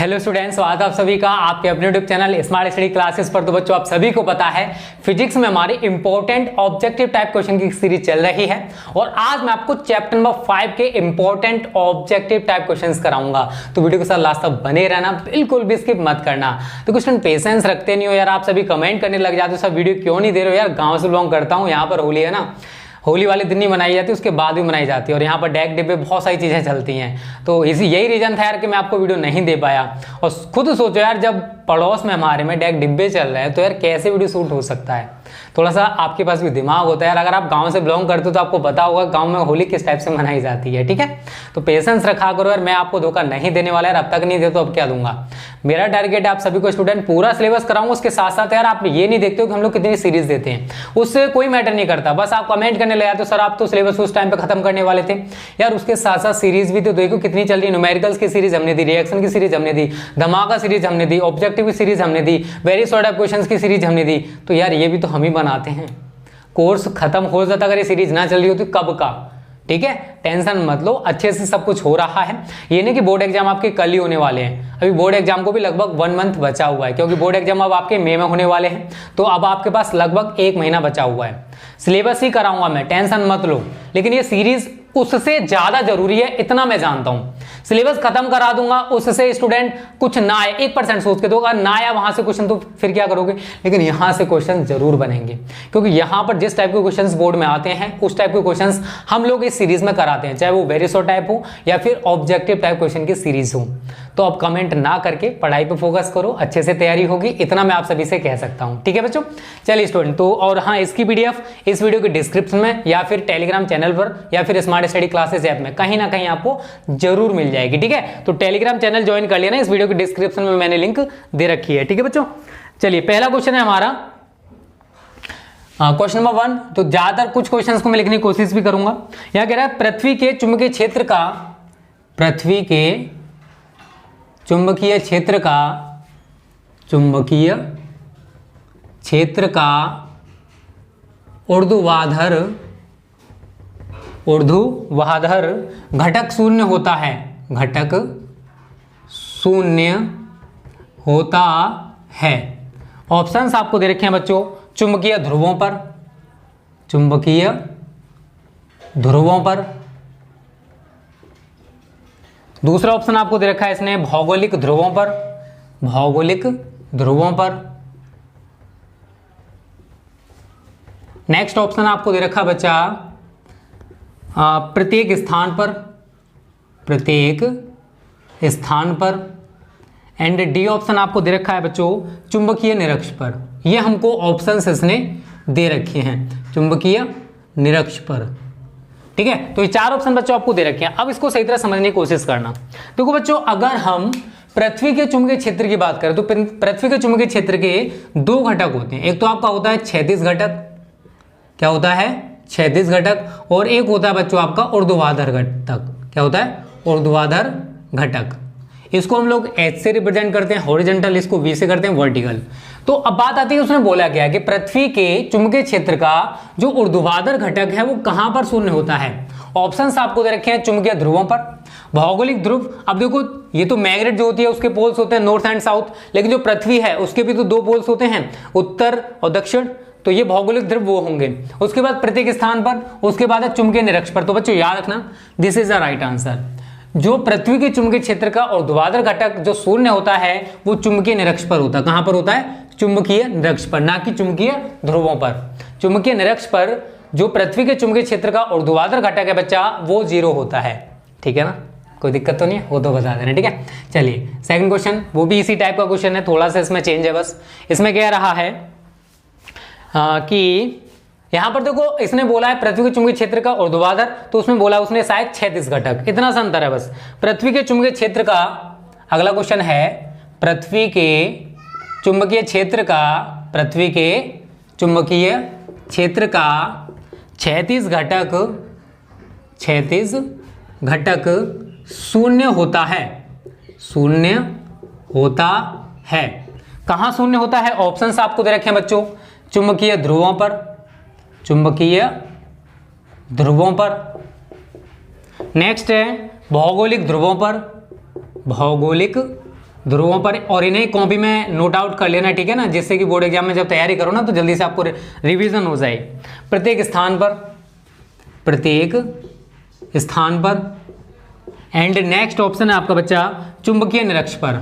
Hello students, स्वागत है आप सभी का आपके अपने YouTube channel smart study classes पर। तो बच्चों, आप सभी को पता है फिजिक्स में हमारी इंपॉर्टेंट ऑब्जेक्टिव टाइप क्वेश्चन की सीरीज चल रही है और आज मैं आपको चैप्टर नंबर 5 के इंपॉर्टेंट ऑब्जेक्टिव टाइप क्वेश्चंस कराऊंगा। तो वीडियो के साथ लास्ट तक बने रहना, बिल्कुल भी स्किप मत करना। तो कुछ पेशेंस रखते नहीं हो यार, आप सभी कमेंट करने लग जाते हो सब वीडियो क्यों नहीं दे रहे हो यार। गाँव से बिलोंग करता हूँ, यहाँ पर होली है ना, होली वाले दिन नहीं मनाई जाती, उसके बाद भी मनाई जाती है और यहाँ पर डेक डे पे बहुत सारी चीज़ें चलती हैं। तो यही रीज़न था यार कि मैं आपको वीडियो नहीं दे पाया। और खुद सोचो यार, जब पड़ोस में हमारे में डेक डिब्बे चल रहे हैं तो यार कैसे वीडियो शूट हो सकता है। थोड़ा सा आपके पास भी दिमाग होता है यार। अगर आप गांव से बिलोंग करते हो तो आपको पता होगा गांव में होली किस टाइप से मनाई जाती है, ठीक है। तो पेशेंस रखा करो यार, मैं आपको धोखा नहीं देने वाला यार, अब तक नहीं दे तो अब क्या दूंगा। मेरा टारगेट है आप सभी को स्टूडेंट पूरा सिलेबस कराऊंगा। उसके साथ साथ यार आप ये नहीं देखते हो कि हम लोग कितनी सीरीज देते हैं, उससे कोई मैटर नहीं करता। बस आप कमेंट करने लगे तो सर आप तो सिलेबस उस टाइम पे खत्म करने वाले थे यार। उसके साथ साथ सीरीज भी तो देखो कितनी चल रही है। न्यूमेरिकल्स की सीरीज हमने दी, रिएक्शन की सीरीज हमने दी, धमाका सीरीज हमने दी, ऑब्जेक्टिव की सीरीज हमने दी, वेरी सॉर्ट ऑफ क्वेश्चंस की सीरीज हमने दी। तो यार ये भी तो हम ही बनाते हैं। कोर्स खत्म हो जाता अगर ये सीरीज ना चल रही होती कब का, ठीक है। टेंशन मत लो, अच्छे से सब कुछ हो रहा है। ये नहीं कि बोर्ड एग्जाम आपके कल ही होने वाले हैं, अभी बोर्ड एग्जाम को भी लगभग 1 मंथ बचा हुआ है, क्योंकि बोर्ड एग्जाम अब आपके मई में होने वाले हैं। तो अब आपके पास लगभग 1 महीना बचा हुआ है। सिलेबस ही कराऊंगा मैं, टेंशन मत लो। लेकिन ये सीरीज उससे ज्यादा जरूरी है, इतना मैं जानता हूं। सिलेबस खत्म करा दूंगा, उससे स्टूडेंट कुछ ना आए 1% सोच के दो, अगर ना आया वहां से क्वेश्चन तो फिर क्या करोगे। लेकिन यहां से क्वेश्चन जरूर बनेंगे, क्योंकि यहां पर जिस टाइप के क्वेश्चंस बोर्ड में आते हैं उस टाइप के क्वेश्चंस हम लोग इस सीरीज में कराते हैं, चाहे वो वेरी शॉर्ट टाइप हो या फिर ऑब्जेक्टिव टाइप क्वेश्चन की सीरीज हो। तो अब कमेंट ना करके पढ़ाई पे फोकस करो, अच्छे से तैयारी होगी, इतना मैं आप सभी से कह सकता हूं, ठीक है बच्चों। चलिए स्टूडेंट, तो और हाँ, इसकी पीडीएफ इस वीडियो के डिस्क्रिप्शन में या फिर टेलीग्राम चैनल पर या फिर स्मार्ट स्टडी क्लासेस ऐप में कहीं ना कहीं आपको जरूर मिल जाएगी, ठीक है। तो टेलीग्राम चैनल ज्वाइन कर लेना, इस वीडियो के डिस्क्रिप्शन में मैंने लिंक दे रखी है, ठीक है बच्चों। चलिए पहला क्वेश्चन है हमारा क्वेश्चन नंबर 1। तो ज्यादातर कुछ क्वेश्चंस को मैं लिखने की कोशिश भी करूंगा। यहां कह रहा है पृथ्वी के चुंबकीय क्षेत्र का ऊर्ध्वाधर घटक शून्य होता है, घटक शून्य होता है। ऑप्शंस आपको दे रखे हैं बच्चों, चुंबकीय ध्रुवों पर। दूसरा ऑप्शन आपको दे रखा है इसने भौगोलिक ध्रुवों पर। नेक्स्ट ऑप्शन आपको दे रखा बच्चा प्रत्येक स्थान पर। एंड डी ऑप्शन आपको दे रखा है बच्चों चुंबकीय निरक्ष पर। ये हमको ऑप्शंस इसने दे रखे हैं, चुंबकीय निरक्ष पर, ठीक है। तो ये 4 ऑप्शन बच्चों आपको दे रखे हैं। अब इसको सही तरह समझने की कोशिश करना। देखो बच्चों, अगर हम पृथ्वी के चुंबकीय क्षेत्र की बात करें तो पृथ्वी के चुंबकीय क्षेत्र के 2 घटक होते हैं। एक तो आपका होता है क्षैतिज घटक, क्या होता है, क्षैतिज घटक, और एक होता है बच्चों आपका ऊर्ध्वाधर घटक। क्या होता है, ऊर्ध्वाधर घटक। इसको हम लोग H से रिप्रेजेंट करते हैं हॉरिजॉन्टल, इसको V से करते हैं वर्टिकल। तो अब बात आती है, उसने बोला क्या है कि पृथ्वी के चुंबकीय क्षेत्र का जो ऊर्ध्वाधर घटक है वो कहां पर शून्य होता है। ऑप्शंस आपको दे रखे हैं चुंबकीय ध्रुवों पर, भौगोलिक ध्रुव। अब देखो, ये तो मैग्नेट जो होती है उसके पोल्स होते हैं नॉर्थ एंड साउथ, लेकिन जो पृथ्वी है उसके भी तो 2 पोल्स होते हैं, उत्तर और दक्षिण। तो ये भौगोलिक ध्रुव वो होंगे। उसके बाद प्रत्येक स्थान पर, उसके बाद है चुंबकीय निरक्ष पर। तो बच्चों याद रखना, this is the right answer. जो पृथ्वी के चुंबकीय क्षेत्र का ऊर्ध्वाधर घटक जो शून्य होता है वो चुंबकीय निरक्ष पर होता है। कहां पर होता है, चुंबकीय निरक्ष पर, ना कि चुंबकीय ध्रुवों पर। चुंबकीय निरक्ष पर जो पृथ्वी के चुंबकीय क्षेत्र का ऊर्ध्वाधर घटक है बच्चा वो 0 होता है, ठीक है ना। कोई दिक्कत तो नहीं है, वो तो बता देना, ठीक है। चलिए सेकंड क्वेश्चन, वो भी इसी टाइप का क्वेश्चन है, थोड़ा सा इसमें चेंज है बस। इसमें कह रहा है कि यहां पर देखो, इसने बोला है पृथ्वी के चुंबकीय क्षेत्र का ऊर्ध्वाधर, तो उसमें बोला उसने शायद क्षैतिज घटक, इतना सा अंतर है बस। पृथ्वी के चुंबकीय क्षेत्र का, अगला क्वेश्चन है पृथ्वी के चुंबकीय क्षेत्र का क्षैतिज घटक शून्य होता है। कहां शून्य होता है, ऑप्शंस आपको दे रखे हैं बच्चों, चुंबकीय ध्रुवों पर। नेक्स्ट है भौगोलिक ध्रुवों पर, और इन्हें कॉपी में नोट आउट कर लेना, ठीक है ना, जिससे कि बोर्ड एग्जाम में जब तैयारी करो ना तो जल्दी से आपको रिवीजन हो जाए। प्रत्येक स्थान पर एंड नेक्स्ट ऑप्शन है आपका बच्चा चुंबकीय निरक्ष पर।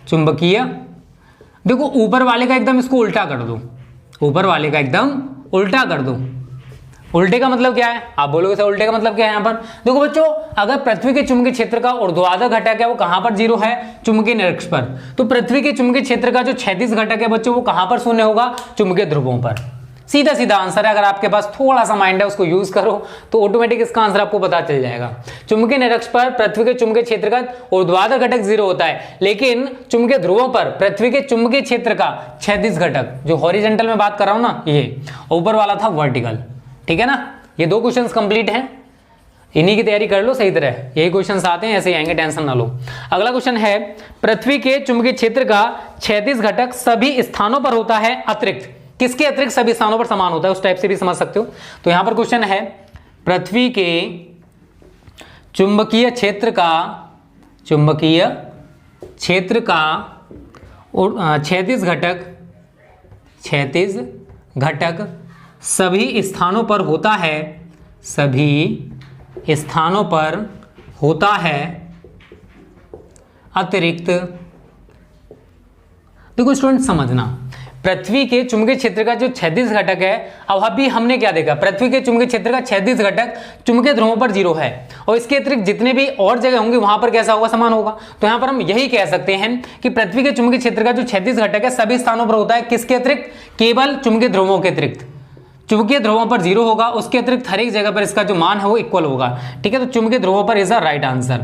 चुंबकीय, देखो ऊपर वाले का एकदम इसको उल्टा कर दो, ऊपर वाले का एकदम उल्टा कर दो। उल्टे का मतलब क्या है, आप बोलोगे सर उल्टे का मतलब क्या है? यहाँ पर देखो बच्चों, अगर पृथ्वी के चुंबकीय क्षेत्र का ऊर्ध्वाधर घटक है वो कहां पर 0 है? चुंबकीय निरक्ष पर। तो पृथ्वी के चुंबकीय क्षेत्र का जो क्षैतिज घटक है बच्चों वो कहां पर शून्य होगा? चुंबकीय ध्रुवों पर। सीधा सीधा आंसर है, अगर आपके पास थोड़ा सा माइंड है उसको यूज करो तो ऑटोमेटिक इसका आंसर आपको पता चल जाएगा। चुंबकीय निरक्ष पर पृथ्वी के चुंबकीय क्षेत्र का ऊर्ध्वाधर घटक 0 होता है, लेकिन चुंबकीय ध्रुवों पर पृथ्वी के चुंबकीय क्षेत्र का क्षैतिज घटक, जो हॉरिजॉन्टल में बात कर रहा हूं ना, ये ऊपर वाला था वर्टिकल। ठीक है ना, ये 2 क्वेश्चंस कंप्लीट हैं, इन्हीं की तैयारी कर लो सही तरह, यही क्वेश्चंस आते हैं, ऐसे ही आएंगे, टेंशन ना लो। अगला क्वेश्चन है, पृथ्वी के चुंबकीय क्षेत्र का क्षैतिज घटक सभी स्थानों पर होता है अतिरिक्त, किसके अतिरिक्त सभी स्थानों पर समान होता है? उस टाइप से भी समझ सकते हो। तो यहां पर क्वेश्चन है, पृथ्वी के चुंबकीय क्षेत्र का क्षैतिज घटक सभी स्थानों पर होता है, सभी स्थानों पर होता है अतिरिक्त। देखो स्टूडेंट समझना, पृथ्वी के चुंबकीय क्षेत्र का जो क्षैतिज घटक है, अब अभी हमने क्या देखा, पृथ्वी के चुंबकीय क्षेत्र का क्षैतिज घटक चुंबकीय ध्रुवों पर 0 है, और इसके अतिरिक्त जितने भी और जगह होंगे वहां पर कैसा होगा? समान होगा। तो यहां पर हम यही कह सकते हैं कि पृथ्वी के चुंबकीय क्षेत्र का जो क्षैतिज घटक है सभी स्थानों पर होता है, किसके अतिरिक्त? केवल चुंबकीय ध्रुवों के अतिरिक्त। चुंबकीय ध्रुवों पर 0 होगा, उसके अतिरिक्त हर एक जगह पर इसका जो मान है वो इक्वल होगा। ठीक है, तो चुंबकीय ध्रुवों पर इज द राइट आंसर,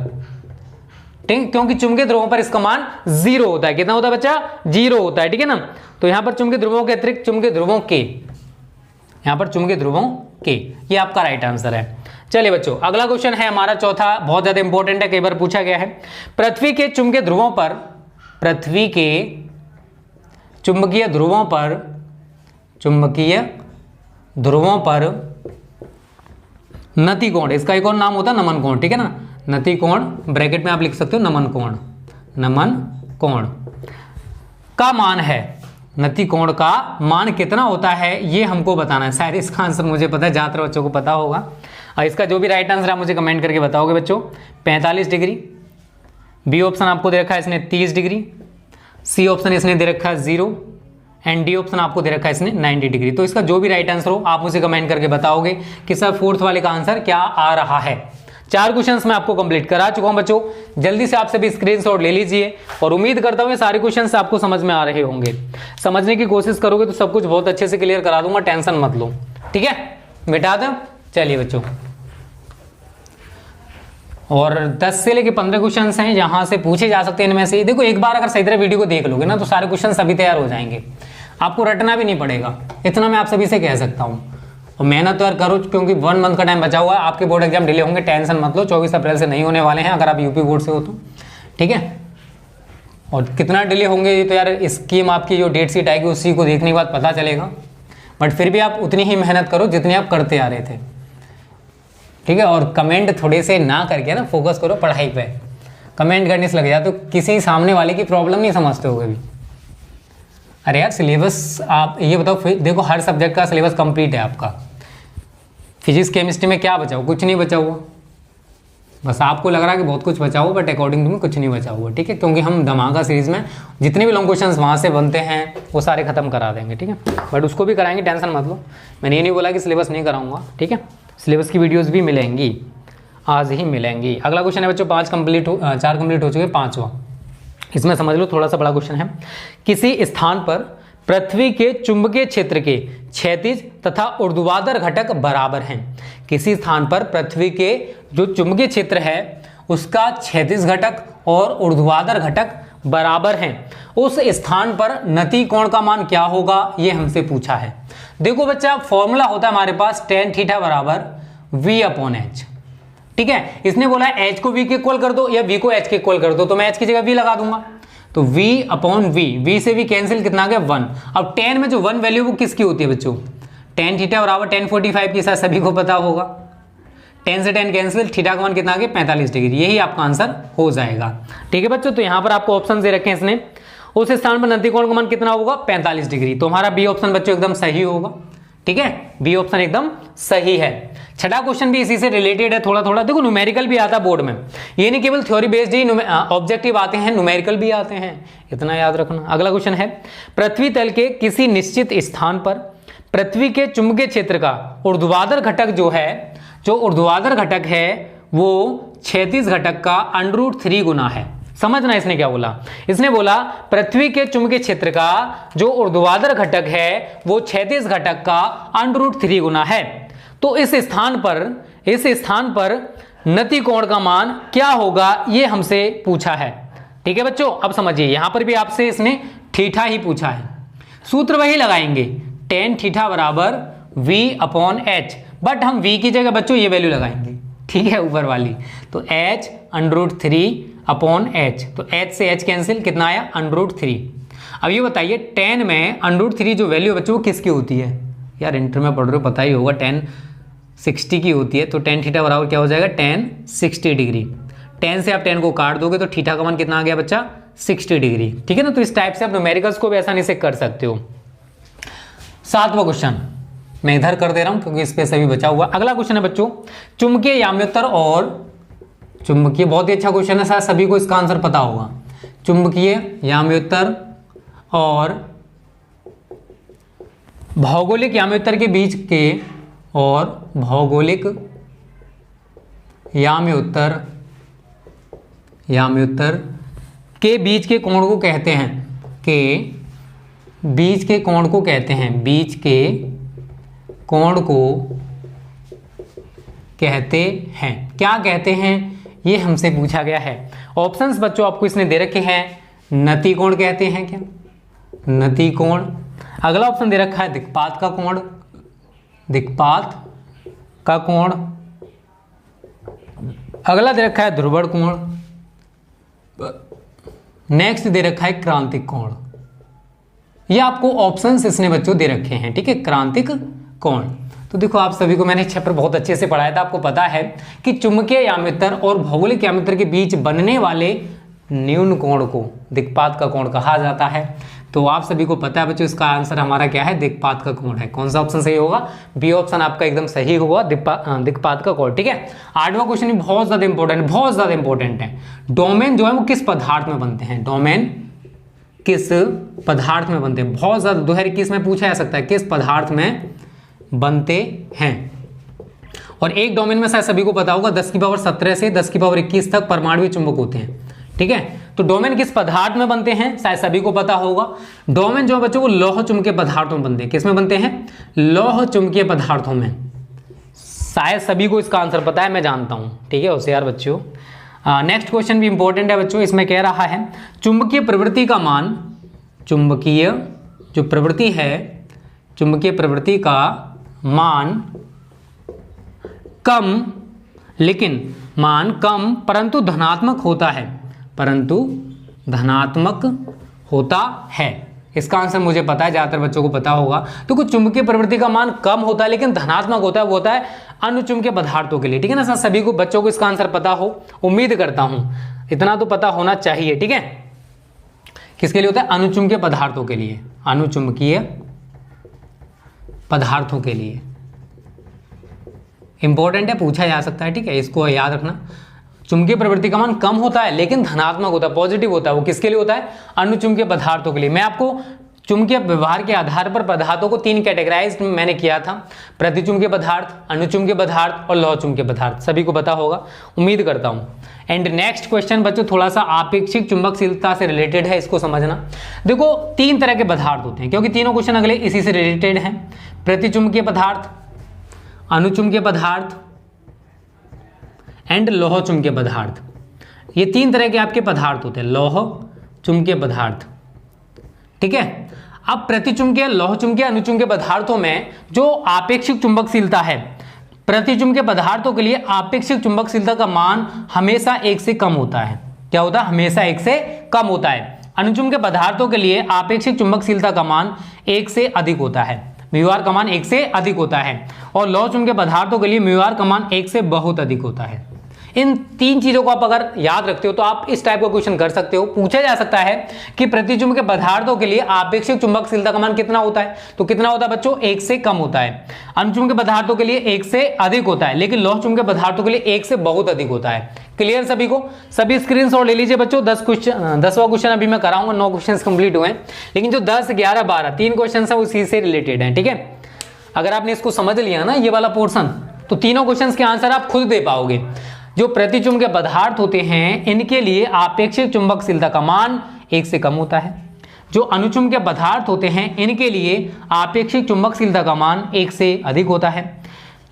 ठीक है, क्योंकि चुंबकीय ध्रुवों पर इसका मान 0 होता है। कितना होता है बच्चा? 0 होता है। ठीक है ना, तो यहां पर चुंबकीय ध्रुवों के अतिरिक्त चुंबकीय ध्रुवों के, यहां पर चुंबकीय ध्रुवों के, ये आपका राइट आंसर है। चलिए बच्चों, अगला क्वेश्चन है हमारा चौथा, बहुत ज्यादा इंपॉर्टेंट है, कई बार पूछा गया है। पृथ्वी के चुंबकीय ध्रुवों पर नति कोण, इसका एक और नाम होता है नमन कोण। ठीक है ना, नति कोण, ब्रैकेट में आप लिख सकते हो नमन कोण का मान है। नति कोण का मान कितना होता है ये हमको बताना है। शायद इसका आंसर मुझे पता है, ज्यादातर बच्चों को पता होगा, और इसका जो भी राइट आंसर आप मुझे कमेंट करके बताओगे बच्चों। 45 डिग्री, बी ऑप्शन आपको दे रखा है इसने 30 डिग्री, सी ऑप्शन इसने दे रखा है 0, एंड डी ऑप्शन आपको दे रखा है इसने 90 डिग्री। तो इसका जो भी राइट आंसर हो आप मुझे कमेंट करके बताओगे कि सर 4th वाले का आंसर क्या आ रहा है। 4 क्वेश्चंस मैं आपको कंप्लीट करा चुका हूं बच्चों, जल्दी से आप सभी स्क्रीनशॉट ले लीजिए, और उम्मीद करता हूं ये सारे क्वेश्चंस आपको समझ में आ रहे होंगे। समझने की कोशिश करोगे तो सब कुछ बहुत अच्छे से क्लियर करा दूंगा, टेंशन मत लो। ठीक है, मिटा दो। चलिए बच्चों, और 10 से लेके 15 क्वेश्चन हैं जहां से पूछे जा सकते हैं। इनमें से देखो, एक बार अगर सही तरह वीडियो को देख लोगे ना तो सारे क्वेश्चन सभी तैयार हो जाएंगे, आपको रटना भी नहीं पड़ेगा, इतना मैं आप सभी से कह सकता हूं। और मेहनत तो यार करो, क्योंकि 1 मंथ का टाइम बचा हुआ है, आपके बोर्ड एग्जाम डिले होंगे, टेंशन मत लो। 24 अप्रैल से नहीं होने वाले हैं अगर आप यूपी बोर्ड से हो तो। ठीक है, और कितना डिले होंगे ये तो यार स्कीम आपकी जो डेट शीट आएगी उसी को देखने के बाद पता चलेगा, बट फिर भी आप उतनी ही मेहनत करो जितनी आप करते आ रहे थे। ठीक है, और कमेंट थोड़े से ना करके ना फोकस करो पढ़ाई पे, कमेंट करने से लग जाए तो किसी सामने वाले की प्रॉब्लम नहीं समझते हो कभी। अरे यार सिलेबस, आप ये बताओ, देखो हर सब्जेक्ट का सिलेबस कंप्लीट है आपका, फिजिक्स केमिस्ट्री में क्या बचा हुआ? कुछ नहीं बचा हुआ, बस आपको लग रहा है कि बहुत कुछ बचा हुआ, बट अकॉर्डिंग टू मी कुछ नहीं बचा हुआ। ठीक है, क्योंकि हम धमाका सीरीज में जितने भी लॉन्ग क्वेश्चंस वहाँ से बनते हैं वो सारे खत्म करा देंगे। ठीक है, बट उसको भी कराएंगे, टेंशन मत लो। मैंने ये नहीं बोला कि सिलेबस नहीं कराऊंगा। ठीक है, सिलेबस की वीडियोज़ भी मिलेंगी, आज ही मिलेंगी। अगला क्वेश्चन है बच्चों 4 कंप्लीट हो चुके, 5वां इसमें समझ लो, थोड़ा सा बड़ा क्वेश्चन है। किसी स्थान पर पृथ्वी के चुंबकीय क्षेत्र के क्षैतिज तथा ऊर्ध्वाधर घटक बराबर हैं। किसी स्थान पर पृथ्वी के जो चुंबकीय क्षेत्र है उसका क्षैतिज घटक और ऊर्ध्वाधर घटक बराबर हैं, उस स्थान पर नति कोण का मान क्या होगा ये हमसे पूछा है। देखो बच्चा, फॉर्मूला होता है हमारे पास tan थीटा बराबर v/h। ठीक है, इसने बोला h को v के इक्वल कर दो या v को h के इक्वल कर दो, तो मैं h की जगह v लगा दूंगा, तो v/v से v कैंसिल, कितना आ गया 1। अब tan में जो 1 वैल्यू वो किसकी होती है बच्चों? tan थीटा बराबर tan 45 की, शायद सभी को पता होगा। 10 से 10 कैंसिल, थीटा का मान कितना आ गया 45 डिग्री, यही आपका आंसर हो जाएगा। ठीक है बच्चों, तो यहाँ पर आपको ऑप्शन दे रखे हैं इसने, उस स्थान पर नति कोण का मान कितना होगा 45 डिग्री, तो हमारा बी ऑप्शन बच्चों एकदम सही होगा। ठीक है, बी ऑप्शन एकदम सही है। छठा क्वेश्चन भी इसी से रिलेटेड है थोड़ा थोड़ा, देखो न्यूमेरिकल भी आता है बोर्ड में, ये नहीं केवल थ्योरी बेस्ड ही ऑब्जेक्टिव आते हैं, न्यूमेरिकल भी आते हैं, इतना याद रखना। अगला क्वेश्चन है, पृथ्वी तल के किसी निश्चित स्थान पर पृथ्वी के चुंबकीय क्षेत्र का ऊर्ध्वाधर घटक जो है, जो ऊर्ध्वाधर घटक है वो क्षैतिज घटक का √3 गुना है। समझना इसने क्या बोला, इसने बोला पृथ्वी के चुंबकीय क्षेत्र का जो ऊर्ध्वाधर घटक है वो क्षैतिज घटक का √3 गुना है। तो इस स्थान पर नति कोण का मान क्या होगा, ये हमसे पूछा है। ठीक है बच्चों, अब समझिए यहां पर भी आपसे इसने थीटा ही पूछा है, सूत्र वही लगाएंगे, tan थीटा बराबर v/h, बट हम v की जगह बच्चों ये वैल्यू लगाएंगे, ठीक है, ऊपर वाली, तो h √3/h, तो h से h कैंसिल, कितना आया √3। अब ये बताइए tan में √3 जो वैल्यू बच्चों वो किसकी होती है, यार इंटर में पढ़ रहे हो पता ही होगा, tan 60 की होती है, तो tan थीटा बराबर क्या हो जाएगा tan 60 डिग्री। tan से आप tan को काट दोगे तो थीटा का मान कितना आ गया बच्चा 60 डिग्री। ठीक है ना, तो इस टाइप से आप न्यूमेरिकल्स को भी आसानी से कर सकते हो। 7वां क्वेश्चन मैं इधर कर दे रहा हूं क्योंकि इस पे सभी बचा हुआ। अगला क्वेश्चन है बच्चों, चुंबकीय याम्योत्तर और चुंबकीय, बहुत ही अच्छा क्वेश्चन है, शायद सभी को इसका आंसर पता होगा। चुंबकीय याम्योत्तर और भौगोलिक याम्योत्तर के बीच के, और भौगोलिक याम्योत्तर के बीच के कोण को कहते हैं, बीच के कोण को कहते हैं, बीच के कोण को कहते हैं, क्या कहते हैं ये हमसे पूछा गया है। ऑप्शंस बच्चों आपको इसने दे रखे हैं, नति कोण कहते हैं क्या, नति कोण। अगला ऑप्शन दे रखा है दिक्पात का कोण, दिक्पात का कोण। अगला दे रखा है ध्रुवण कोण। नेक्स्ट दे रखा है क्रांतिक कोण। ये आपको ऑप्शंस इसने बच्चों दे रखे हैं, ठीक है, क्रांतिक कोण। तो देखो आप सभी को मैंने चैप्टर बहुत अच्छे से पढ़ाया था, आपको पता है कि चुंबकीय याम्योत्तर और भौगोलिक याम्योत्तर के बीच बनने वाले न्यून कोण को दिक्पात का कोण कहा जाता है। तो आप सभी को पता है बच्चों इसका आंसर हमारा क्या है, दिक्पात का कोण है। कौन सा ऑप्शन सही होगा, बी ऑप्शन आपका एकदम सही होगा, दिक्पात का कोण। ठीक है, 8वां क्वेश्चन भी बहुत ज्यादा इंपॉर्टेंट है। डोमेन जो है वो किस पदार्थ में बनते हैं, डोमेन किस पदार्थ में बनते हैं, बहुत ज्यादा 2021 में पूछा जा सकता है, किस पदार्थ में बनते हैं। और एक डोमेन में शायद सभी को पता होगा 10⁻17 से 10⁻21 तक परमाणु चुंबक होते हैं। ठीक है, तो डोमेन किस पदार्थ में बनते हैं शायद सभी को पता होगा। डोमेन जो बच्चों वो लौह चुंबकीय पदार्थों में बनते हैं, किस में बनते हैं, लौह चुंबकीय पदार्थों में। शायद सभी को इसका आंसर पता है, मैं जानता हूं, ठीक है होशियार बच्चों। नेक्स्ट क्वेश्चन भी इंपॉर्टेंट है बच्चों, इसमें कह रहा है चुंबकीय प्रवृत्ति का मान, चुंबकीय जो प्रवृत्ति है, चुंबकीय प्रवृत्ति का मान कम, लेकिन मान कम परंतु धनात्मक होता है, परंतु धनात्मक होता है। इसका आंसर मुझे पता है, ज्यादातर बच्चों को पता होगा। तो कुछ चुंबकीय प्रवृत्ति का मान कम होता है लेकिन धनात्मक होता है, वो होता है अनुचुंबकीय पदार्थों के लिए। ठीक है ना, सभी को बच्चों को इसका आंसर पता हो, उम्मीद करता हूं इतना तो पता होना चाहिए। ठीक है, किसके लिए होता है, अनुचुंबकीय पदार्थों के लिए, अनुचुंबकीय पदार्थों के लिए। इंपॉर्टेंट है, पूछा जा सकता है। ठीक है, इसको याद रखना। चुंबकीय प्रवृत्ति का मान कम होता है लेकिन धनात्मक होता है, पॉजिटिव होता है, वो किसके लिए होता है, अनुचुंबकीय पदार्थों के लिए। मैं आपको चुंबकीय व्यवहार के आधार पर पदार्थों को 3 कैटेगराइज मैंने किया था, प्रतिचुंबकीय पदार्थ, अनुचुंबकीय पदार्थ और लौह चुंबकीय पदार्थ। सभी को पता होगा, उम्मीद करता हूं। एंड नेक्स्ट क्वेश्चन बच्चों थोड़ा सा आपेक्षिक चुंबकशीलता से रिलेटेड है, इसको समझना। देखो 3 तरह के पदार्थ होते हैं, क्योंकि तीनों क्वेश्चन अगले इसी से रिलेटेड हैं। प्रतिचुंबकीय पदार्थ, अनुचुंबकीय पदार्थ एंड लौह चुंबकीय पदार्थ। ये 3 तरह के आपके पदार्थ होते हैं, लौह चुंबकीय पदार्थ। ठीक है, अब प्रतिचुंबकीय, लौह चुंबकीय, अनुचुंबकीय पदार्थों में जो आपेक्षिक चुंबकशीलता है, प्रतिचुंबकीय पदार्थों के लिए आपेक्षिक चुंबकशीलता का मान हमेशा 1 से कम होता है। क्या होता है, हमेशा 1 से कम होता है। अनुचुंबकीय पदार्थों के लिए आपेक्षिक चुंबकशीलता का मान 1 से अधिक होता है। म्यू आर का मान 1 से अधिक होता है, और लौह चुंबकीय पदार्थों के लिए म्यू आर का मान 1 से बहुत अधिक होता है। इन 3 चीजों को आप अगर याद रखते हो तो आप इस टाइप का क्वेश्चन कर सकते हो। पूछा जा सकता है कि प्रतिचुंबकीय पदार्थों के लिए आपेक्षिक चुंबकशीलता का मान कितना होता है, तो कितना होता है बच्चों, 1 से कम होता है। अनुचुंबकीय पदार्थों के लिए 1 से अधिक होता है, लेकिन लौह चुंबकीय पदार्थों के लिए 1 से बहुत अधिक होता है। क्लियर सभी को? सभी स्क्रीनशॉट ले लीजिए बच्चों। 10वां क्वेश्चन अभी मैं कराऊंगा, 9 क्वेश्चन कंप्लीट हुए हैं, लेकिन जो 10, 11, 12 3 क्वेश्चन है उसी से रिलेटेड है। ठीक है, अगर आपने इसको समझ लिया ना ये वाला पोर्शन, तो तीनों क्वेश्चन के आंसर आप खुद दे पाओगे। जो प्रतिचुंबकीय पदार्थ होते हैं इनके लिए आपेक्षिक चुंबकशीलता का मान 1 से कम होता है। जो अनुचुंबकीय पदार्थ होते हैं इनके लिए आपेक्षिक चुंबकशीलता का मान 1 से अधिक होता है।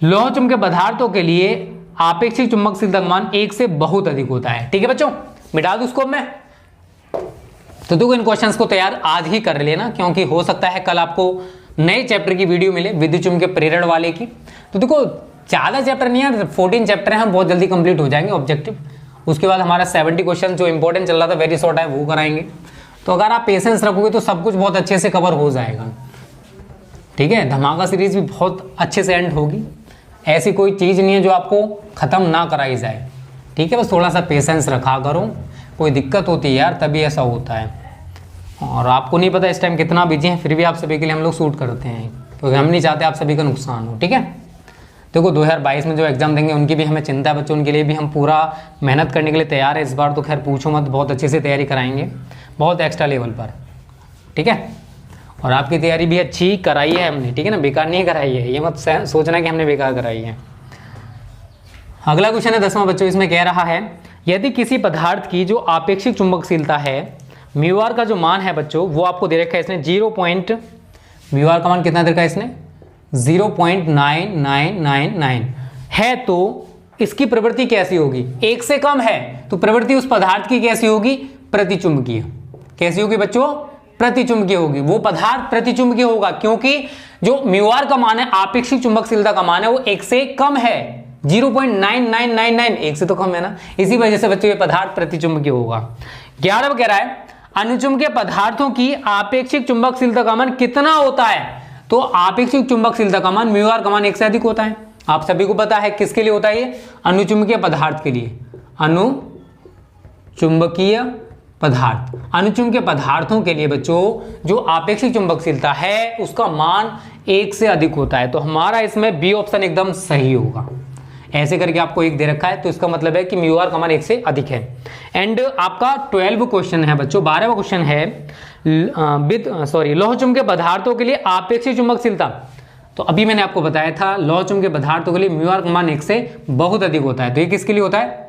लौह चुंबकीय पदार्थों के लिए आपेक्षिक चुंबकशीलता का मान 1 से बहुत अधिक होता है। ठीक है बच्चों, मिटा दूं इसको मैं? तो देखो इन क्वेश्चंस को तैयार आज ही कर लेना, क्योंकि हो सकता है कल आपको नए चैप्टर की वीडियो मिले, विद्युत चुंबकीय प्रेरण वाले की। तो देखो ज्यादा चैप्टर नहीं है, 14 चैप्टर है, हम बहुत जल्दी कंप्लीट हो जाएंगे ऑब्जेक्टिव। उसके बाद हमारा 70 क्वेश्चन जो इंपॉर्टेंट चल रहा था वेरी शॉर्ट है वो कराएंगे। तो अगर आप पेशेंस रखोगे तो सब कुछ बहुत अच्छे से कवर हो जाएगा। ठीक है, धमाका सीरीज भी बहुत अच्छे से एंड होगी। ऐसी कोई चीज नहीं है जो आपको खत्म ना कराई जाए। ठीक है, बस थोड़ा सा पेशेंस रखा करो। कोई दिक्कत होती है यार तभी ऐसा होता है, और आपको नहीं पता इस टाइम कितना बिजी है, फिर भी आप सभी के लिए हम लोग शूट करते हैं, क्योंकि हम नहीं चाहते आप सभी का नुकसान हो। ठीक है, देखो 2022 में जो एग्जाम देंगे उनकी भी हमें चिंता है बच्चों, उनके लिए भी हम पूरा मेहनत करने के लिए तैयार है। इस बार तो खैर पूछो मत, बहुत अच्छे से तैयारी कराएंगे, बहुत एक्स्ट्रा लेवल पर। ठीक है, और आपकी तैयारी भी अच्छी कराई है हमने। ठीक है ना, बेकार नहीं कराई है, ये मत सोचना कि हमने बेकार कराई है। अगला क्वेश्चन है 10वां बच्चों, इसमें कह रहा है यदि किसी पदार्थ की जो आपेक्षिक चुंबकशीलता है म्यू आर का जो मान है बच्चों वो आपको दे रखा है इसने म्यू आर का मान कितना दे रखा है इसने 0.9999 है, तो इसकी प्रवृत्ति कैसी होगी? 1 से कम है तो प्रवृत्ति उस पदार्थ की कैसी होगी? प्रतिचुंबकीय। कैसी होगी बच्चों? प्रतिचुंबकीय होगी। वो पदार्थ प्रतिचुंबकीय होगा क्योंकि जो म्यू आर का मान है, आपेक्षिक चुंबकशीलता का मान है, वो 1 से कम है। 0.9999 1 से तो कम है ना, इसी वजह से बच्चों ये पदार्थ प्रतिचुंबकीय होगा। 11 कह रहा है अनुचुंबकीय पदार्थों की आपेक्षिक चुंबकशीलता का मान कितना होता है? तो आपेक्षिक चुंबकशीलता का मान म्यू आर का मान 1 से अधिक होता है। आप सभी को पता है किसके लिए होता है ये? अनुचुंबकीय पदार्थ के लिए। अनुचुंबकीय पदार्थ, अनुचुंबकीय पदार्थों के लिए बच्चों जो आपेक्षिक चुंबकशीलता है उसका मान 1 से अधिक होता है। तो हमारा इसमें बी ऑप्शन एकदम सही होगा। ऐसे करके आपको 1 दे रखा है, तो इसका मतलब है कि म्यू आर का मान 1 से अधिक है। एंड आपका 12वां क्वेश्चन है बच्चों, 12वां क्वेश्चन है लौह चुंबकीय पदार्थों के लिए आपेक्षिक चुंबकशीलता। तो अभी मैंने आपको बताया था लौह चुंबकीय पदार्थों के लिए म्यू आर का मान 1 से बहुत अधिक होता है। तो ये किसके लिए होता है?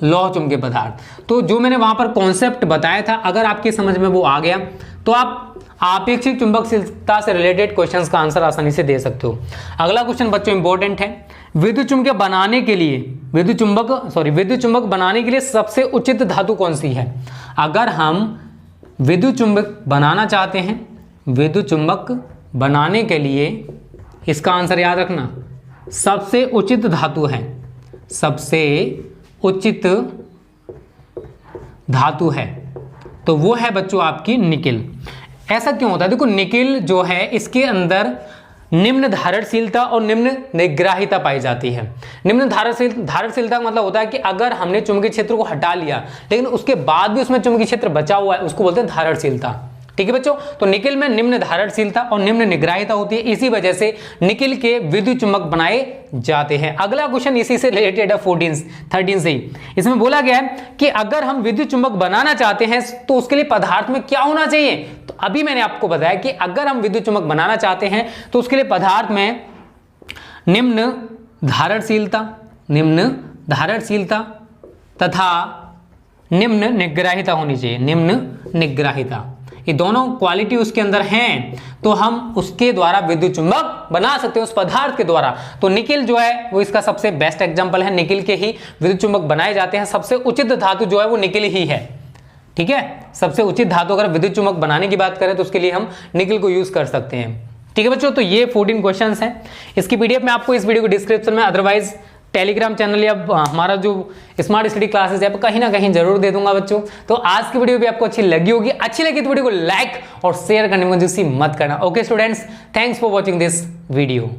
लौह चुंबकीय पदार्थ। तो जो मैंने वहां पर कॉन्सेप्ट बताया था, अगर आपकी समझ में वो आ गया तो आप आपेक्षिक चुंबकशीलता से रिलेटेड क्वेश्चंस का आंसर आसानी से दे सकते हो। अगला क्वेश्चन बच्चों इंपॉर्टेंट है, विद्युत चुंबक बनाने के लिए विद्युत चुंबक बनाने के लिए सबसे उचित धातु कौन सी है? अगर हम विद्युत चुंबक बनाना चाहते हैं, विद्युत चुंबक बनाने के लिए इसका आंसर याद रखना, सबसे उचित धातु है, सबसे उचित धातु है तो वो है बच्चों आपकी निकिल। ऐसा क्यों होता है? देखो निकिल जो है इसके अंदर निम्न धारणशीलता और निम्न निग्राहिता पाई जाती है। निम्न धारणशीलता का मतलब होता है कि अगर हमने चुंबकीय क्षेत्र को हटा लिया लेकिन उसके बाद भी उसमें चुंबकीय क्षेत्र बचा हुआ है, उसको बोलते हैं धारणशीलता। ठीक है बच्चों, तो निकिल में निम्न धारणशीलता और निम्न निग्राहिता होती है, इसी वजह से निकिल के विद्युत चुंबक बनाए जाते हैं। अगला क्वेश्चन इसी से रिलेटेड है 13 से ही। इसमें बोला गया है कि अगर हम विद्युत चुंबक बनाना चाहते हैं तो उसके लिए पदार्थ में क्या होना चाहिए? तो अभी मैंने आपको बताया कि अगर हम विद्युत चुंबक बनाना चाहते हैं तो उसके लिए पदार्थ में निम्न धारणशीलता तथा निम्न निग्राहिता होनी चाहिए। निम्न निग्राहिता, ये दोनों क्वालिटी उसके अंदर हैं तो हम उसके द्वारा विद्युत चुंबक बना सकते हैं, उस पदार्थ के द्वारा। तो निकिल जो है वो इसका सबसे बेस्ट एग्जांपल है, निकिल के ही विद्युत चुंबक बनाए जाते हैं। सबसे उचित धातु जो है वो निकिल ही है। ठीक है, सबसे उचित धातु अगर विद्युत चुंबक बनाने की बात करें तो उसके लिए हम निकिल को यूज कर सकते हैं। ठीक है बच्चों, तो ये 14 क्वेश्चंस हैं। इसकी पीडीएफ में आपको इस वीडियो के डिस्क्रिप्शन में, अदरवाइज टेलीग्राम चैनल या हमारा जो स्मार्ट स्टडी क्लासेस है कहीं ना कहीं जरूर दे दूंगा बच्चों। तो आज की वीडियो भी आपको अच्छी लगी होगी, अच्छी लगी तो वीडियो को लाइक और शेयर करने में मत करना। Okay students, thanks for watching this video.